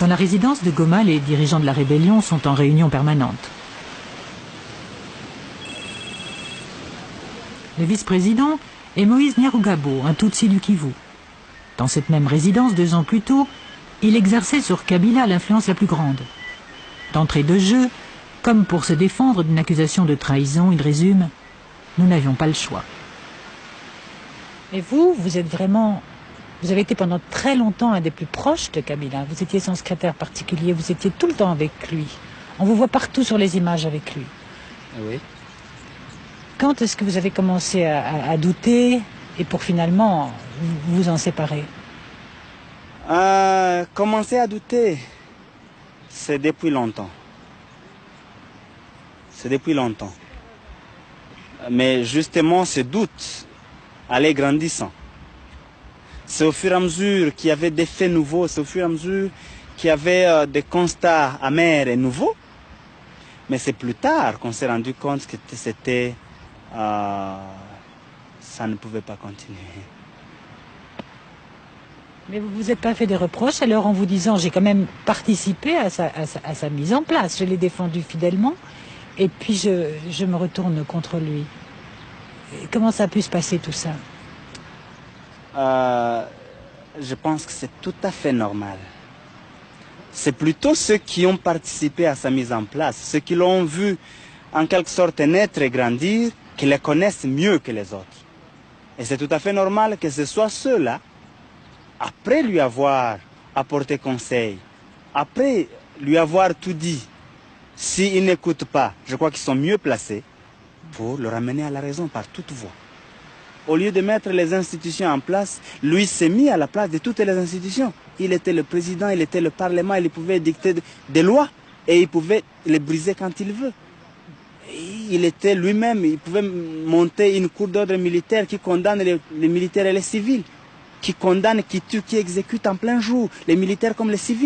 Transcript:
Dans la résidence de Goma, les dirigeants de la rébellion sont en réunion permanente. Le vice-président est Moïse Nyarugabo, un Tutsi du Kivu. Dans cette même résidence, 2 ans plus tôt, il exerçait sur Kabila l'influence la plus grande. D'entrée de jeu, comme pour se défendre d'une accusation de trahison, il résume « Nous n'avions pas le choix ». Et vous avez été pendant très longtemps un des plus proches de Kabila. Vous étiez son secrétaire particulier, vous étiez tout le temps avec lui. On vous voit partout sur les images avec lui. Oui. Quand est-ce que vous avez commencé à douter et pour finalement vous en séparer? Commencer à douter, c'est depuis longtemps. C'est depuis longtemps. Mais justement, ce doute allait grandissant. C'est au fur et à mesure qu'il y avait des faits nouveaux, c'est au fur et à mesure qu'il y avait des constats amers et nouveaux. Mais c'est plus tard qu'on s'est rendu compte que c'était... ça ne pouvait pas continuer. Mais vous ne vous êtes pas fait des reproches alors en vous disant j'ai quand même participé à sa mise en place, je l'ai défendu fidèlement et puis je me retourne contre lui. Et comment ça a pu se passer tout ça? Je pense que c'est tout à fait normal. C'est plutôt ceux qui ont participé à sa mise en place, ceux qui l'ont vu en quelque sorte naître et grandir, qui les connaissent mieux que les autres. Et c'est tout à fait normal que ce soit ceux-là, après lui avoir apporté conseil, après lui avoir tout dit, s'ils n'écoutent pas, je crois qu'ils sont mieux placés pour le ramener à la raison par toute voie. Au lieu de mettre les institutions en place, lui s'est mis à la place de toutes les institutions. Il était le président, il était le parlement, il pouvait dicter des lois et il pouvait les briser quand il veut. Il était lui-même, il pouvait monter une cour d'ordre militaire qui condamne les militaires et les civils, qui condamne, qui tue, qui exécute en plein jour, les militaires comme les civils.